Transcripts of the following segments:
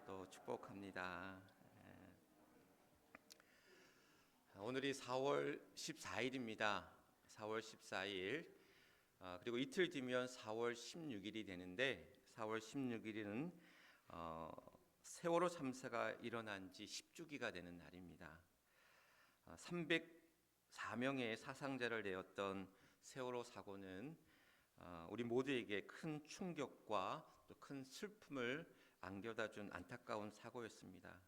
또 축복합니다. 오늘이 4월 14일입니다. 4월 14일. 그리고 이틀 뒤면 4월 16일이 되는데 4월 16일은 세월호 참사가 일어난 지 10주기가 되는 날입니다. 304명의 사상자를 내었던 세월호 사고는 우리 모두에게 큰 충격과 또 큰 슬픔을 안겨다 준 안타까운 사고였습니다.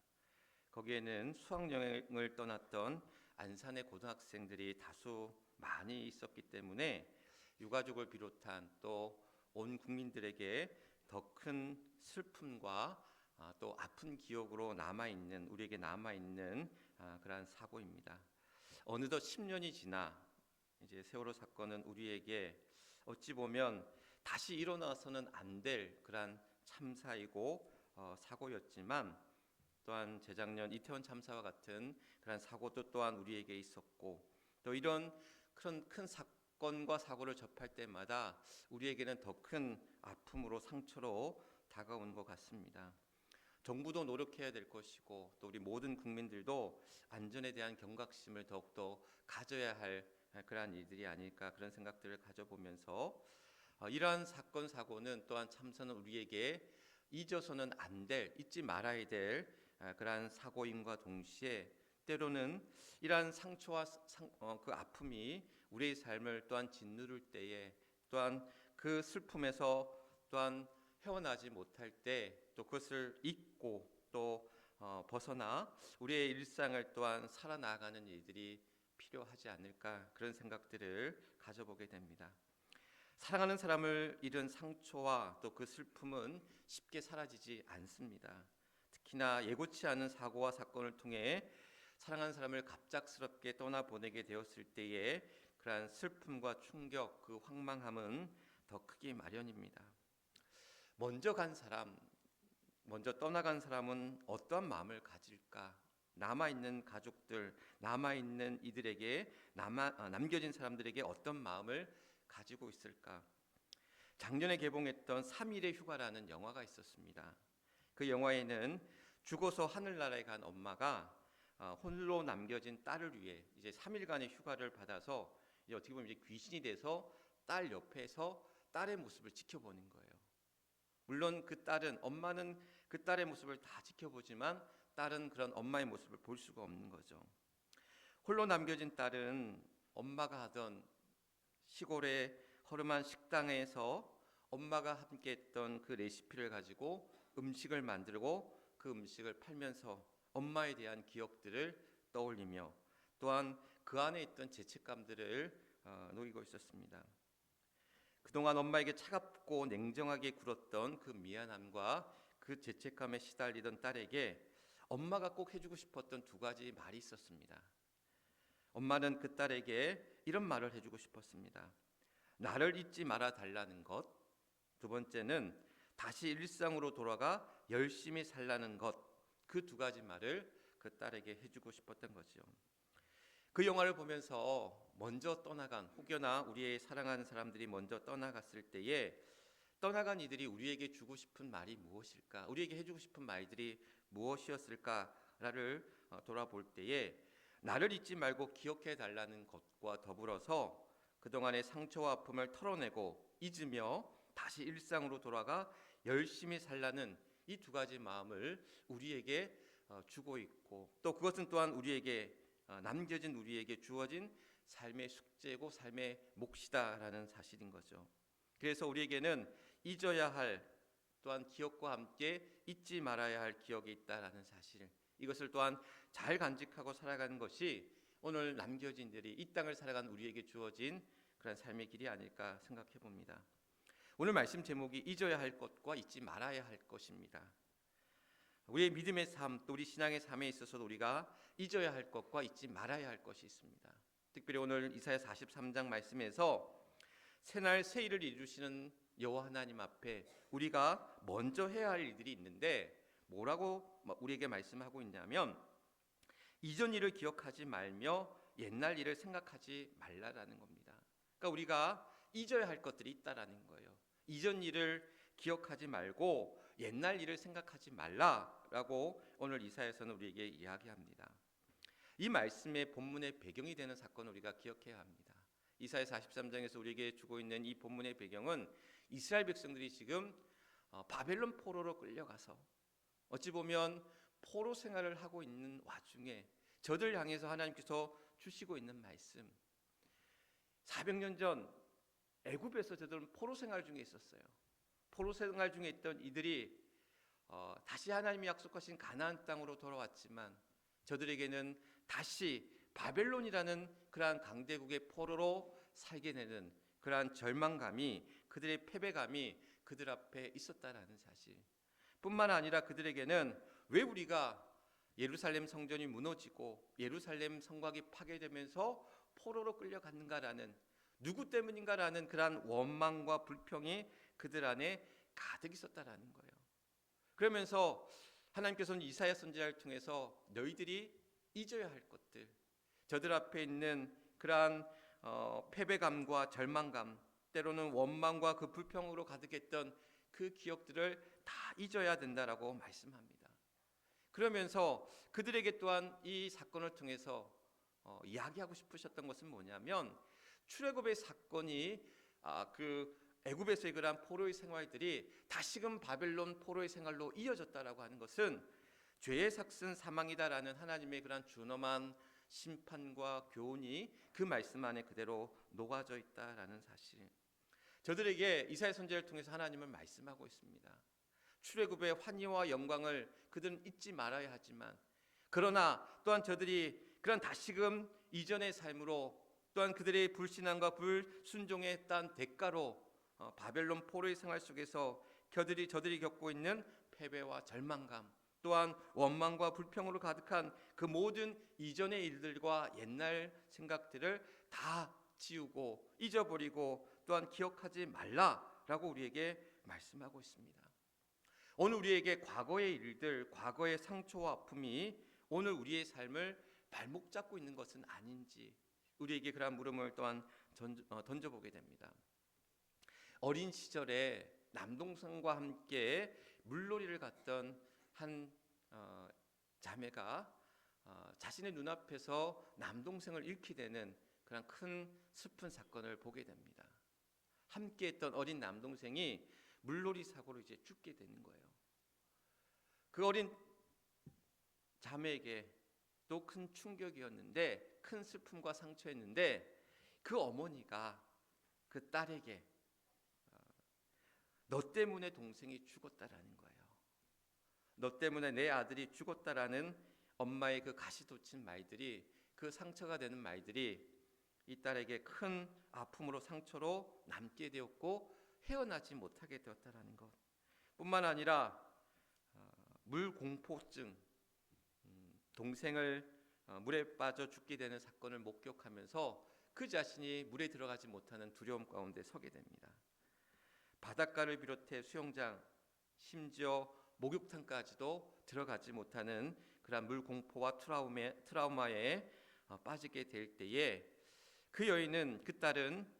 거기에는 수학여행을 떠났던 안산의 고등학생들이 다수 많이 있었기 때문에 유가족을 비롯한 또 온 국민들에게 더 큰 슬픔과 또 아픈 기억으로 우리에게 남아있는 그러한 사고입니다. 어느덧 10년이 지나 이제 세월호 사건은 우리에게 어찌 보면 다시 일어나서는 안 될 그러한 참사이고 사고였지만 또한 재작년 이태원 참사와 같은 그런 사고도 또한 우리에게 있었고 또 이런 큰 사건과 사고를 접할 때마다 우리에게는 더 큰 아픔으로 상처로 다가온 것 같습니다. 정부도 노력해야 될 것이고 또 우리 모든 국민들도 안전에 대한 경각심을 더욱더 가져야 할 그러한 일들이 아닐까 그런 생각들을 가져보면서 이러한 사건 사고는 또한 참사는 우리에게 잊어서는 안 될, 잊지 말아야 될 그러한 사고임과 동시에 때로는 이러한 상처와 그 아픔이 우리의 삶을 또한 짓누를 때에 또한 그 슬픔에서 또한 헤어나지 못할 때 또 그것을 잊고 또 벗어나 우리의 일상을 또한 살아나가는 일들이 필요하지 않을까 그런 생각들을 가져보게 됩니다. 사랑하는 사람을 잃은 상처와 또 그 슬픔은 쉽게 사라지지 않습니다. 특히나 예고치 않은 사고와 사건을 통해 사랑하는 사람을 갑작스럽게 떠나보내게 되었을 때의 그러한 슬픔과 충격, 그 황망함은 더 크기 마련입니다. 먼저 떠나간 사람은 어떠한 마음을 가질까? 남아있는 가족들, 남아있는 이들에게 남겨진 사람들에게 어떤 마음을 가지고 있을까? 작년에 개봉했던 3일의 휴가라는 영화가 있었습니다. 그 영화에는 죽어서 하늘나라에 간 엄마가 홀로 남겨진 딸을 위해 이제 3일간의 휴가를 받아서 이제 어떻게 보면 이제 귀신이 돼서 딸 옆에서 딸의 모습을 지켜보는 거예요. 물론 엄마는 그 딸의 모습을 다 지켜보지만 딸은 그런 엄마의 모습을 볼 수가 없는 거죠. 홀로 남겨진 딸은 엄마가 하던 시골의 허름한 식당에서 엄마가 함께했던 그 레시피를 가지고 음식을 만들고 그 음식을 팔면서 엄마에 대한 기억들을 떠올리며 또한 그 안에 있던 죄책감들을 누리고 있었습니다. 그동안 엄마에게 차갑고 냉정하게 굴었던 그 미안함과 그 죄책감에 시달리던 딸에게 엄마가 꼭 해주고 싶었던 두 가지 말이 있었습니다. 엄마는 그 딸에게 이런 말을 해주고 싶었습니다. 나를 잊지 말아 달라는 것. 두 번째는 다시 일상으로 돌아가 열심히 살라는 것. 그 두 가지 말을 그 딸에게 해주고 싶었던 거죠. 그 영화를 보면서 먼저 떠나간 혹여나 우리의 사랑하는 사람들이 먼저 떠나갔을 때에 떠나간 이들이 우리에게 주고 싶은 말이 무엇일까? 우리에게 해주고 싶은 말들이 무엇이었을까를 돌아볼 때에 나를 잊지 말고 기억해 달라는 것과 더불어서 그동안의 상처와 아픔을 털어내고 잊으며 다시 일상으로 돌아가 열심히 살라는 이 두 가지 마음을 우리에게 주고 있고 또 그것은 또한 남겨진 우리에게 주어진 삶의 숙제고 삶의 몫이다라는 사실인 거죠. 그래서 우리에게는 잊어야 할 또한 기억과 함께 잊지 말아야 할 기억이 있다라는 사실, 이것을 또한 잘 간직하고 살아가는 것이 오늘 남겨진들이 이 땅을 살아가는 우리에게 주어진 그런 삶의 길이 아닐까 생각해 봅니다. 오늘 말씀 제목이 잊어야 할 것과 잊지 말아야 할 것입니다. 우리의 믿음의 삶, 또 우리 신앙의 삶에 있어서도 우리가 잊어야 할 것과 잊지 말아야 할 것이 있습니다. 특별히 오늘 이사야 43장 말씀에서 새날 새 일을 이루시는 여호와 하나님 앞에 우리가 먼저 해야 할 일들이 있는데 뭐라고 우리에게 말씀하고 있냐면 이전 일을 기억하지 말며 옛날 일을 생각하지 말라라는 겁니다. 그러니까 우리가 잊어야 할 것들이 있다라는 거예요. 이전 일을 기억하지 말고 옛날 일을 생각하지 말라라고 오늘 이사야서는 우리에게 이야기합니다. 이 말씀의 본문의 배경이 되는 사건을 우리가 기억해야 합니다. 이사야 43장에서 우리에게 주고 있는 이 본문의 배경은 이스라엘 백성들이 지금 바벨론 포로로 끌려가서 어찌 보면 포로 생활을 하고 있는 와중에 저들 향해서 하나님께서 주시고 있는 말씀, 400년 전 애굽에서 저들은 포로 생활 중에 있었어요. 포로 생활 중에 있던 이들이 다시 하나님이 약속하신 가나안 땅으로 돌아왔지만 저들에게는 다시 바벨론이라는 그러한 강대국의 포로로 살게 되는 그러한 절망감이, 그들의 패배감이 그들 앞에 있었다라는 사실. 뿐만 아니라 그들에게는 왜 우리가 예루살렘 성전이 무너지고 예루살렘 성곽이 파괴되면서 포로로 끌려갔는가라는, 누구 때문인가라는 그러한 원망과 불평이 그들 안에 가득 있었다라는 거예요. 그러면서 하나님께서는 이사야 선지자를 통해서 너희들이 잊어야 할 것들, 저들 앞에 있는 그러한 패배감과 절망감, 때로는 원망과 그 불평으로 가득했던 그 기억들을 다 잊어야 된다라고 말씀합니다. 그러면서 그들에게 또한 이 사건을 통해서 이야기하고 싶으셨던 것은 뭐냐면, 출애굽의 사건이 그 애굽에서의 그러한 포로의 생활들이 다시금 바벨론 포로의 생활로 이어졌다라고 하는 것은 죄의 삭슨 사망이다라는 하나님의 그러한 준엄한 심판과 교훈이 그 말씀 안에 그대로 녹아져 있다라는 사실. 저들에게 이사야 선지자를 통해서 하나님은 말씀하고 있습니다. 출애굽의 환희와 영광을 그들은 잊지 말아야 하지만, 그러나 또한 저들이 그런 다시금 이전의 삶으로, 또한 그들의 불신앙과 불순종에 따른 대가로 바벨론 포로의 생활 속에서 저들이 겪고 있는 패배와 절망감, 또한 원망과 불평으로 가득한 그 모든 이전의 일들과 옛날 생각들을 다 지우고 잊어버리고 또한 기억하지 말라라고 우리에게 말씀하고 있습니다. 오늘 우리에게 과거의 일들, 과거의 상처와 아픔이 오늘 우리의 삶을 발목 잡고 있는 것은 아닌지 우리에게 그러한 물음을 또한 던져보게 됩니다. 어린 시절에 남동생과 함께 물놀이를 갔던 한 자매가 자신의 눈앞에서 남동생을 잃게 되는 그런 큰 슬픈 사건을 보게 됩니다. 함께했던 어린 남동생이 물놀이 사고로 이제 죽게 되는 거예요. 그 어린 자매에게 또 큰 충격이었는데, 큰 슬픔과 상처였는데, 그 어머니가 그 딸에게 너 때문에 동생이 죽었다라는 거예요. 너 때문에 내 아들이 죽었다라는 엄마의 그 가시돋친 말들이, 그 상처가 되는 말들이 이 딸에게 큰 아픔으로 상처로 남게 되었고 헤어나지 못하게 되었다라는 것. 뿐만 아니라 물공포증, 동생을 물에 빠져 죽게 되는 사건을 목격하면서 그 자신이 물에 들어가지 못하는 두려움 가운데 서게 됩니다. 바닷가를 비롯해 수영장, 심지어 목욕탕까지도 들어가지 못하는 그런 물공포와 트라우마에 빠지게 될 때에 그 여인은, 그 딸은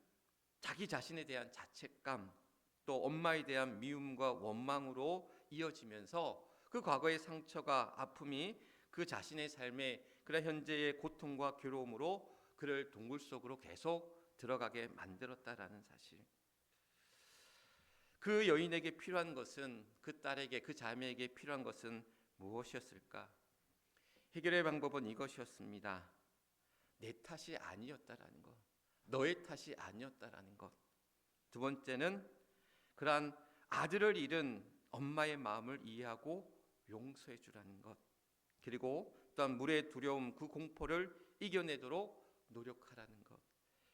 자기 자신에 대한 자책감, 또 엄마에 대한 미움과 원망으로 이어지면서 그 과거의 상처가, 아픔이 그 자신의 삶에 그런 현재의 고통과 괴로움으로 그를 동굴 속으로 계속 들어가게 만들었다라는 사실. 그 여인에게 필요한 것은, 그 딸에게, 그 자매에게 필요한 것은 무엇이었을까? 해결의 방법은 이것이었습니다. 내 탓이 아니었다라는 것, 너의 탓이 아니었다라는 것. 두 번째는 그러한 아들을 잃은 엄마의 마음을 이해하고 용서해 주라는 것. 그리고 또한 물의 두려움, 그 공포를 이겨내도록 노력하라는 것.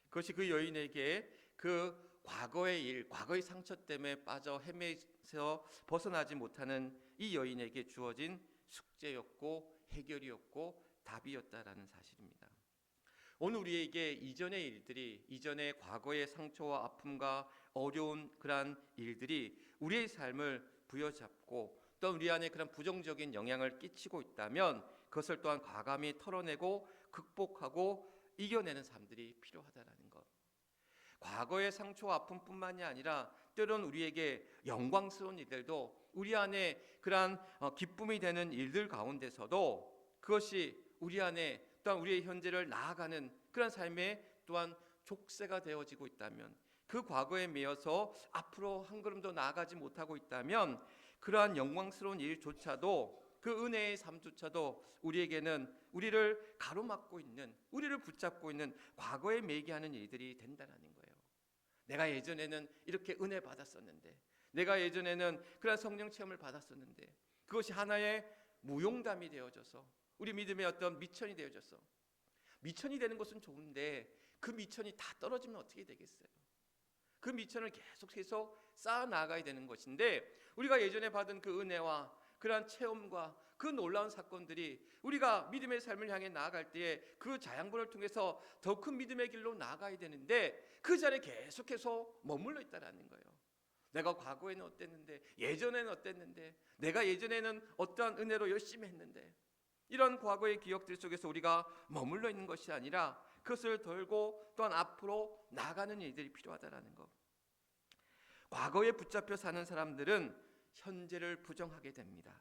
그것이 그 여인에게 그 과거의 일, 과거의 상처 때문에 빠져 헤매서 벗어나지 못하는 이 여인에게 주어진 숙제였고 해결이었고 답이었다라는 사실입니다. 오늘 우리에게 이전의 일들이, 이전의 과거의 상처와 아픔과 어려운 그러한 일들이 우리의 삶을 부여잡고 또 우리 안에 그런 부정적인 영향을 끼치고 있다면 그것을 또한 과감히 털어내고 극복하고 이겨내는 삶들이 필요하다라는 것. 과거의 상처와 아픔뿐만이 아니라 때론 우리에게 영광스러운 일들도 우리 안에 그러한 기쁨이 되는 일들 가운데서도 그것이 우리 안에 또한 우리의 현재를 나아가는 그런 삶에 또한 족쇄가 되어지고 있다면, 그 과거에 매여서 앞으로 한 걸음 더 나아가지 못하고 있다면 그러한 영광스러운 일조차도, 그 은혜의 삶조차도 우리에게는 우리를 가로막고 있는, 우리를 붙잡고 있는 과거에 매이게 하는 일들이 된다는 거예요. 내가 예전에는 이렇게 은혜 받았었는데, 내가 예전에는 그런 성령 체험을 받았었는데, 그것이 하나의 무용담이 되어져서 우리 믿음의 어떤 미천이 되어져서, 미천이 되는 것은 좋은데 그 미천이 다 떨어지면 어떻게 되겠어요? 그 미천을 계속해서 쌓아 나가야 되는 것인데, 우리가 예전에 받은 그 은혜와 그러한 체험과 그 놀라운 사건들이 우리가 믿음의 삶을 향해 나아갈 때에 그 자양분을 통해서 더 큰 믿음의 길로 나아가야 되는데 그 자리에 계속해서 머물러 있다라는 거예요. 내가 과거에는 어땠는데, 예전에는 어땠는데, 내가 예전에는 어떠한 은혜로 열심히 했는데, 이런 과거의 기억들 속에서 우리가 머물러 있는 것이 아니라 그것을 덜고 또한 앞으로 나아가는 일들이 필요하다라는 것. 과거에 붙잡혀 사는 사람들은 현재를 부정하게 됩니다.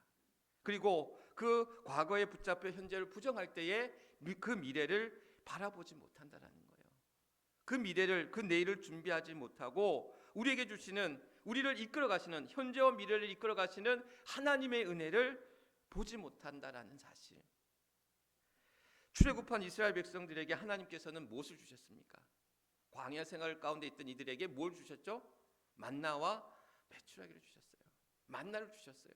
그리고 그 과거에 붙잡혀 현재를 부정할 때에 그 미래를 바라보지 못한다라는 거예요. 그 미래를, 그 내일을 준비하지 못하고 우리에게 주시는, 우리를 이끌어 가시는, 현재와 미래를 이끌어 가시는 하나님의 은혜를 보지 못한다라는 사실. 출애굽한 이스라엘 백성들에게 하나님께서는 무엇을 주셨습니까? 광야 생활 가운데 있던 이들에게 뭘 주셨죠? 만나와 메추라기를 주셨어요. 만나를 주셨어요.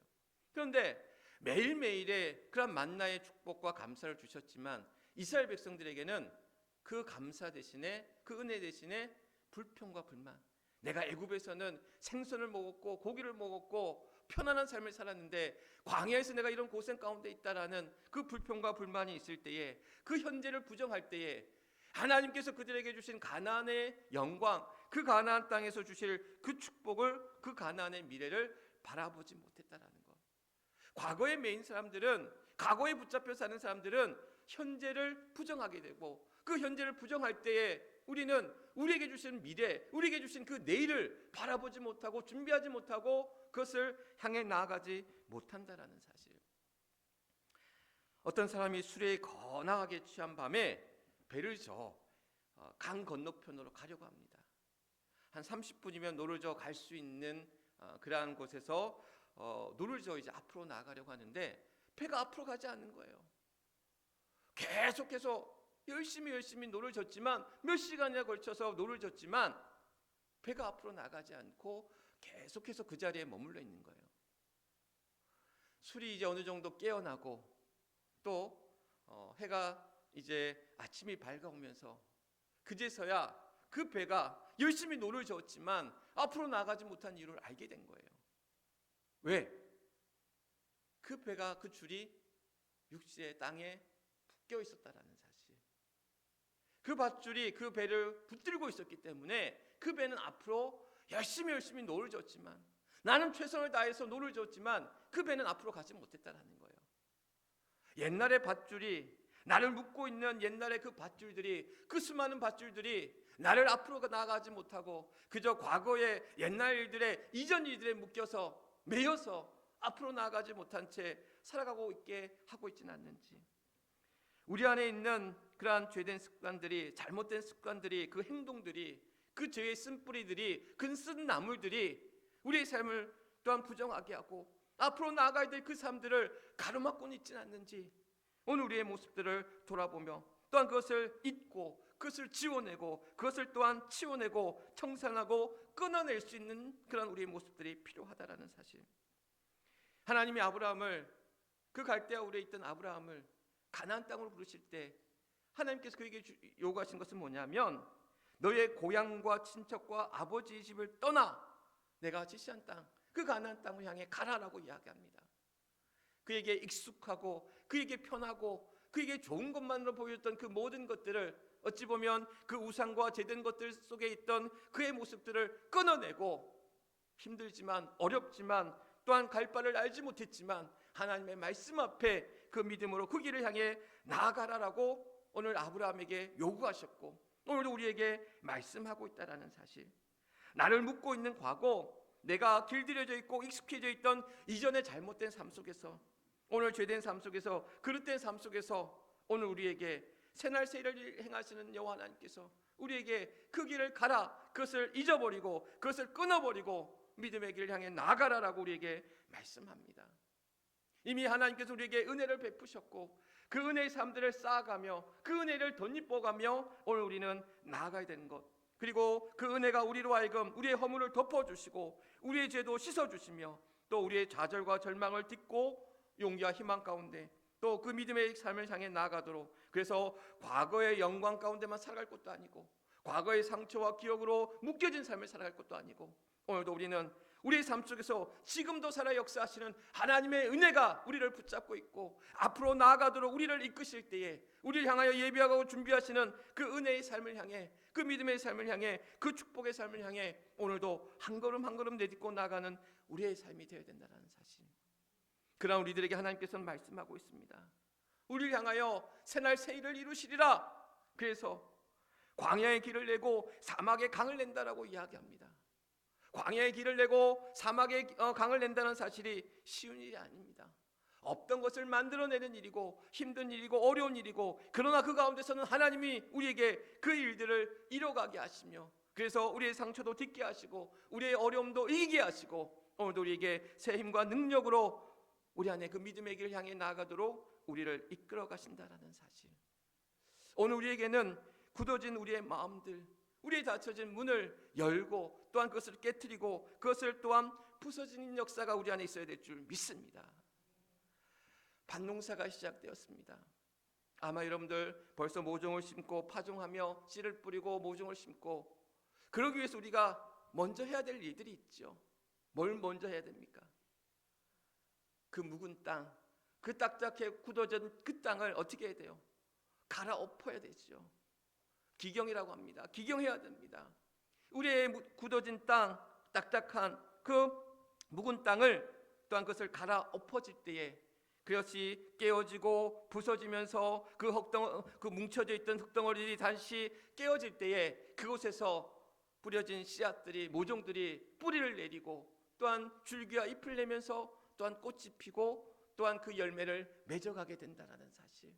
그런데 매일매일의 그런 만나의 축복과 감사를 주셨지만 이스라엘 백성들에게는 그 감사 대신에, 그 은혜 대신에 불평과 불만. 내가 애굽에서는 생선을 먹었고 고기를 먹었고 편안한 삶을 살았는데 광야에서 내가 이런 고생 가운데 있다라는 그 불평과 불만이 있을 때에, 그 현재를 부정할 때에 하나님께서 그들에게 주신 가나안의 영광, 그 가나안 땅에서 주실 그 축복을, 그 가나안의 미래를 바라보지 못했다라는 것. 과거에 매인 사람들은, 과거에 붙잡혀 사는 사람들은 현재를 부정하게 되고, 그 현재를 부정할 때에 우리는 우리에게 주신 미래, 우리에게 주신 그 내일을 바라보지 못하고 준비하지 못하고 그것을 향해 나아가지 못한다라는 사실. 어떤 사람이 술에 거나하게 취한 밤에 배를 저 강 건너편으로 가려고 합니다. 한 30분이면 노를 저 갈 수 있는 그러한 곳에서 노를 저 이제 앞으로 나아가려고 하는데 배가 앞으로 가지 않는 거예요. 계속해서 열심히 노를 젓지만, 몇 시간이나 걸쳐서 노를 젓지만 배가 앞으로 나가지 않고 계속해서 그 자리에 머물러 있는 거예요. 술이 이제 어느 정도 깨어나고 또 해가 이제 아침이 밝아오면서 그제서야 그 배가 열심히 노를 저었지만 앞으로 나가지 못한 이유를 알게 된 거예요. 왜? 그 배가, 그 줄이 육지의 땅에 묶여 있었다라는 사실. 그 밧줄이 그 배를 붙들고 있었기 때문에 그 배는 앞으로 열심히 노를 젓지만, 나는 최선을 다해서 노를 젓지만 그 배는 앞으로 가지 못했다라는 거예요. 옛날의 밧줄이, 나를 묶고 있는 옛날의 그 밧줄들이, 그 수많은 밧줄들이 나를 앞으로 나아가지 못하고 그저 과거의 옛날 일들에, 이전 일들에 묶여서 매여서 앞으로 나아가지 못한 채 살아가고 있게 하고 있지는 않는지. 우리 안에 있는 그러한 죄된 습관들이, 잘못된 습관들이, 그 행동들이, 그 죄의 쓴뿌리들이, 그 쓴 나물들이 우리의 삶을 또한 부정하게 하고 앞으로 나아가야 될 그 삶들을 가로막고 있지는 않는지, 오늘 우리의 모습들을 돌아보며 또한 그것을 잊고 그것을 지워내고 그것을 또한 치워내고 청산하고 끊어낼 수 있는 그런 우리의 모습들이 필요하다라는 사실. 하나님이 아브라함을, 그 갈대아 우리에 있던 아브라함을 가나안 땅으로 부르실 때 하나님께서 그에게 요구하신 것은 뭐냐면, 너의 고향과 친척과 아버지의 집을 떠나 내가 지시한 땅, 그 가나안 땅을 향해 가라라고 이야기합니다. 그에게 익숙하고 그에게 편하고 그에게 좋은 것만으로 보였던 그 모든 것들을, 어찌 보면 그 우상과 제된 것들 속에 있던 그의 모습들을 끊어내고, 힘들지만 어렵지만 또한 갈 바를 알지 못했지만 하나님의 말씀 앞에 그 믿음으로 그 길을 향해 나아가라라고 오늘 아브라함에게 요구하셨고 오늘도 우리에게 말씀하고 있다라는 사실. 나를 묶고 있는 과거, 내가 길들여져 있고 익숙해져 있던 이전의 잘못된 삶 속에서, 오늘 죄된 삶 속에서, 그릇된 삶 속에서 오늘 우리에게 새날 새일을 행하시는 여호와 하나님께서 우리에게 그 길을 가라, 그것을 잊어버리고 그것을 끊어버리고 믿음의 길을 향해 나아가라라고 우리에게 말씀합니다. 이미 하나님께서 우리에게 은혜를 베푸셨고 그 은혜의 삶들을 쌓아가며 그 은혜를 덧입어가며 오늘 우리는 나아가야 되는 것, 그리고 그 은혜가 우리로 하여금 우리의 허물을 덮어주시고 우리의 죄도 씻어주시며 또 우리의 좌절과 절망을 딛고 용기와 희망 가운데 또 그 믿음의 삶을 향해 나아가도록, 그래서 과거의 영광 가운데만 살아갈 것도 아니고 과거의 상처와 기억으로 묶여진 삶을 살아갈 것도 아니고 오늘도 우리는 우리의 삶 속에서 지금도 살아 역사하시는 하나님의 은혜가 우리를 붙잡고 있고 앞으로 나아가도록 우리를 이끄실 때에 우리를 향하여 예비하고 준비하시는 그 은혜의 삶을 향해, 그 믿음의 삶을 향해, 그 축복의 삶을 향해 오늘도 한 걸음 한 걸음 내딛고 나가는 우리의 삶이 되어야 된다는 사실, 그러나 우리들에게 하나님께서는 말씀하고 있습니다. 우리를 향하여 새날 새일을 이루시리라. 그래서 광야의 길을 내고 사막의 강을 낸다라고 이야기합니다. 광야의 길을 내고 사막의 강을 낸다는 사실이 쉬운 일이 아닙니다. 없던 것을 만들어내는 일이고 힘든 일이고 어려운 일이고, 그러나 그 가운데서는 하나님이 우리에게 그 일들을 이뤄가게 하시며 그래서 우리의 상처도 딛게 하시고 우리의 어려움도 이기게 하시고 오늘도 우리에게 새 힘과 능력으로 우리 안에 그 믿음의 길을 향해 나아가도록 우리를 이끌어 가신다라는 사실, 오늘 우리에게는 굳어진 우리의 마음들, 우리의 닫혀진 문을 열고 또한 그것을 깨트리고 그것을 또한 부서지는 역사가 우리 안에 있어야 될 줄 믿습니다. 밭농사가 시작되었습니다. 아마 여러분들 벌써 모종을 심고 파종하며 씨를 뿌리고 모종을 심고, 그러기 위해서 우리가 먼저 해야 될 일들이 있죠. 뭘 먼저 해야 됩니까? 그 묵은 땅, 그 딱딱해 굳어진 그 땅을 어떻게 해야 돼요? 갈아엎어야 되죠. 기경이라고 합니다. 기경해야 됩니다. 우리의 굳어진 땅, 딱딱한 그 묵은 땅을 또한 그것을 갈아엎어질 때에 그것이 깨어지고 부서지면서 그 뭉쳐져 있던 흙덩어리들이 다시 깨어질 때에 그곳에서 뿌려진 씨앗들이, 모종들이 뿌리를 내리고 또한 줄기와 잎을 내면서 또한 꽃이 피고 또한 그 열매를 맺어가게 된다는 사실,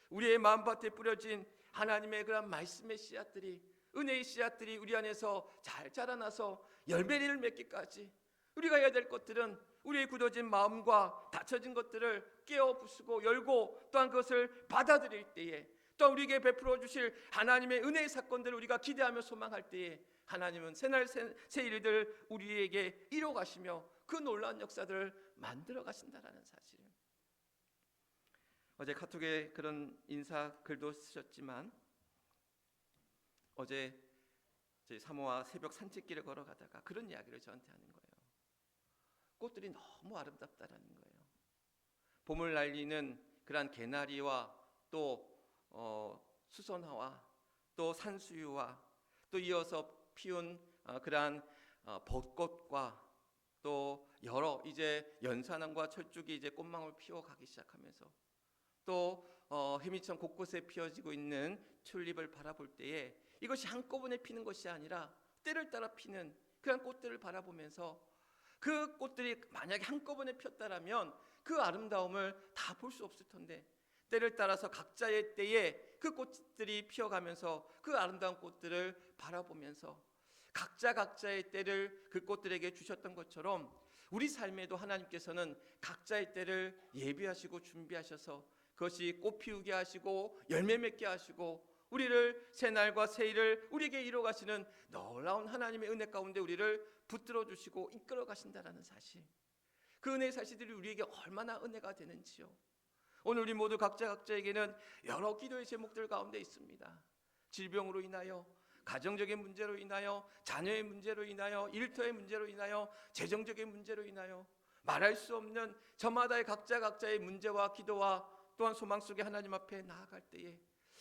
우리의 마음밭에 뿌려진 하나님의 그런 말씀의 씨앗들이, 은혜의 씨앗들이 우리 안에서 잘 자라나서 열매를 맺기까지 우리가 해야 될 것들은 우리의 굳어진 마음과 닫혀진 것들을 깨어 부수고 열고 또한 그것을 받아들일 때에, 또 우리에게 베풀어 주실 하나님의 은혜의 사건들을 우리가 기대하며 소망할 때에 하나님은 새날 새일들 우리에게 이뤄 가시며 그 놀라운 역사들을 만들어 가신다라는 사실. 어제 카톡에 그런 인사 글도 쓰셨지만 어제 저희 사모와 새벽 산책길을 걸어가다가 그런 이야기를 저한테 하는 거예요. 꽃들이 너무 아름답다라는 거예요. 봄을 날리는 그러한 개나리와 또 수선화와 또 산수유와 또 이어서 피운 그러한 벚꽃과 또 여러 이제 연산황과 철쭉이 이제 꽃망울 피워가기 시작하면서 또 해미천 곳곳에 피어지고 있는 튤립을 바라볼 때에 이것이 한꺼번에 피는 것이 아니라 때를 따라 피는 그런 꽃들을 바라보면서 그 꽃들이 만약에 한꺼번에 폈다라면 그 아름다움을 다 볼 수 없을 텐데 때를 따라서 각자의 때에 그 꽃들이 피어가면서 그 아름다운 꽃들을 바라보면서 각자의 때를 그 꽃들에게 주셨던 것처럼 우리 삶에도 하나님께서는 각자의 때를 예비하시고 준비하셔서 그것이 꽃 피우게 하시고 열매 맺게 하시고 우리를 새날과 새일을 우리에게 이루어 가시는 놀라운 하나님의 은혜 가운데 우리를 붙들어 주시고 이끌어 가신다라는 사실, 그 은혜의 사실들이 우리에게 얼마나 은혜가 되는지요. 오늘 우리 모두 각자에게는 여러 기도의 제목들 가운데 있습니다. 질병으로 인하여, 가정적인 문제로 인하여, 자녀의 문제로 인하여, 일터의 문제로 인하여, 재정적인 문제로 인하여 말할 수 없는 저마다의 각자의 문제와 기도와 또한 소망 속에 하나님 앞에 나아갈 때에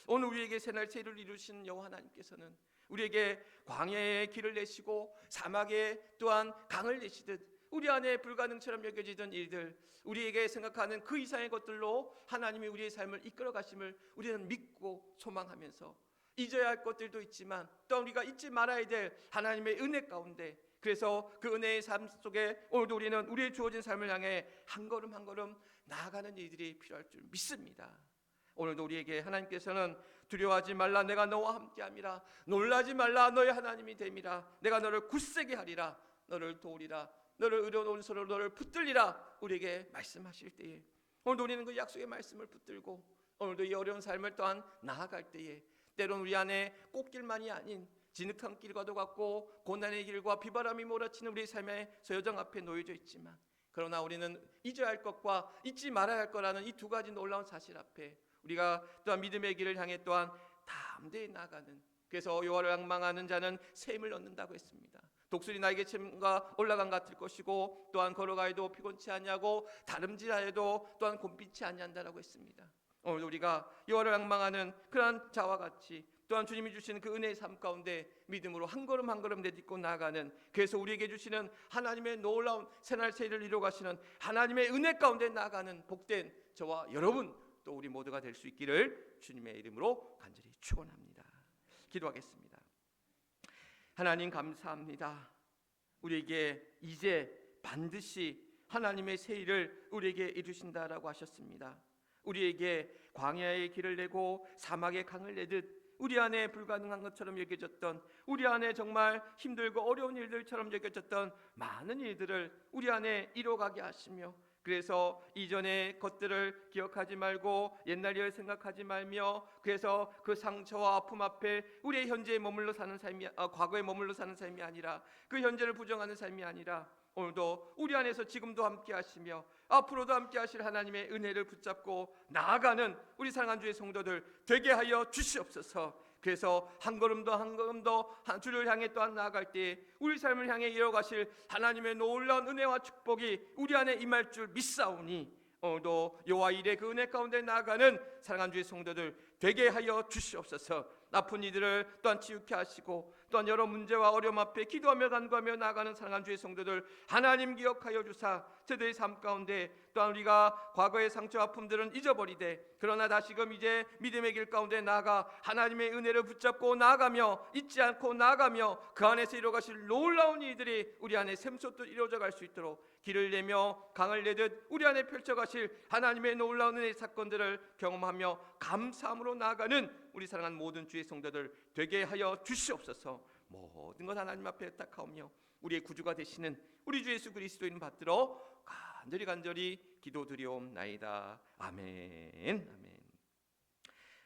오늘 우리에게 새날 새일을 이루신 여호와 하나님께서는 우리에게 광야의 길을 내시고 사막에 또한 강을 내시듯 우리 안에 불가능처럼 여겨지던 일들, 우리에게 생각하는 그 이상의 것들로 하나님이 우리의 삶을 이끌어 가심을 우리는 믿고 소망하면서 잊어야 할 것들도 있지만 또 우리가 잊지 말아야 될 하나님의 은혜 가운데, 그래서 그 은혜의 삶 속에 오늘도 우리는 우리의 주어진 삶을 향해 한 걸음 한 걸음 나아가는 일들이 필요할 줄 믿습니다. 오늘도 우리에게 하나님께서는 두려워하지 말라, 내가 너와 함께함이라. 놀라지 말라, 너의 하나님이 됨이라. 내가 너를 굳세게 하리라. 너를 도우리라. 너를 의로운 오른손으로 너를 붙들리라. 우리에게 말씀하실 때에 오늘도 우리는 그 약속의 말씀을 붙들고 오늘도 이 어려운 삶을 또한 나아갈 때에 때론 우리 안에 꽃길만이 아닌 진흙탕 길과도 같고 고난의 길과 비바람이 몰아치는 우리 삶의 소여정 앞에 놓여져 있지만, 그러나 우리는 잊어야 할 것과 잊지 말아야 할 거라는 이 두 가지 놀라운 사실 앞에 우리가 또한 믿음의 길을 향해 또한 담대히 나아가는, 그래서 여호와를 앙망하는 자는 새 힘을 얻는다고 했습니다. 독수리 날개 챔과 올라간 같을 것이고 또한 걸어가야도 피곤치 아니하고 다름질하여도 또한 곤빛이 아니한다라고 했습니다. 오늘 우리가 여호와를 앙망하는 그러한 자와 같이 또한 주님이 주시는 그 은혜의 삶 가운데 믿음으로 한 걸음 한 걸음 내딛고 나아가는, 그래서 우리에게 주시는 하나님의 놀라운 새날 새일을 이루어 가시는 하나님의 은혜 가운데 나아가는 복된 저와 여러분 또 우리 모두가 될 수 있기를 주님의 이름으로 간절히 축원합니다. 기도하겠습니다. 하나님 감사합니다. 우리에게 이제 반드시 하나님의 새 일을 우리에게 이루신다라고 하셨습니다. 우리에게 광야의 길을 내고 사막의 강을 내듯 우리 안에 불가능한 것처럼 여겨졌던, 우리 안에 정말 힘들고 어려운 일들처럼 여겨졌던 많은 일들을 우리 안에 이뤄가게 하시며, 그래서 이전의 것들을 기억하지 말고 옛날 일을 생각하지 말며, 그래서 그 상처와 아픔 앞에 우리의 현재에 머물러 사는 삶이 과거에 머물러 사는 삶이 아니라 그 현재를 부정하는 삶이 아니라 오늘도 우리 안에서 지금도 함께 하시며 앞으로도 함께 하실 하나님의 은혜를 붙잡고 나아가는 우리 사랑하는 주의 성도들 되게 하여 주시옵소서. 그래서 한 걸음 더 한 걸음 더 주를 향해 또한 나아갈 때 우리 삶을 향해 이어가실 하나님의 놀라운 은혜와 축복이 우리 안에 임할 줄 믿사오니 오늘도 여호와 일의 그 은혜 가운데 나아가는 사랑하는 주의 성도들 되게 하여 주시옵소서. 아픈 이들을 또한 치유케 하시고 또한 여러 문제와 어려움 앞에 기도하며 간구하며 나아가는 사랑하는 주의 성도들 하나님 기억하여 주사 저들의 삶 가운데 또한 우리가 과거의 상처와 아픔들은 잊어버리되, 그러나 다시금 이제 믿음의 길 가운데 나아가 하나님의 은혜를 붙잡고 나아가며 잊지 않고 나아가며 그 안에서 이루어가실 놀라운 일들이 우리 안에 샘솟듯 이루어져 갈 수 있도록 길을 내며 강을 내듯 우리 안에 펼쳐가실 하나님의 놀라운 은혜의 사건들을 경험하며 감사함으로 나아가는 우리 사랑하는 모든 주의 성도들 되게 하여 주시옵소서. 모든 것 하나님 앞에 탁하오며 우리의 구주가 되시는 우리 주 예수 그리스도 이름 받들어 간절히 기도드리옵나이다. 아멘. 아멘.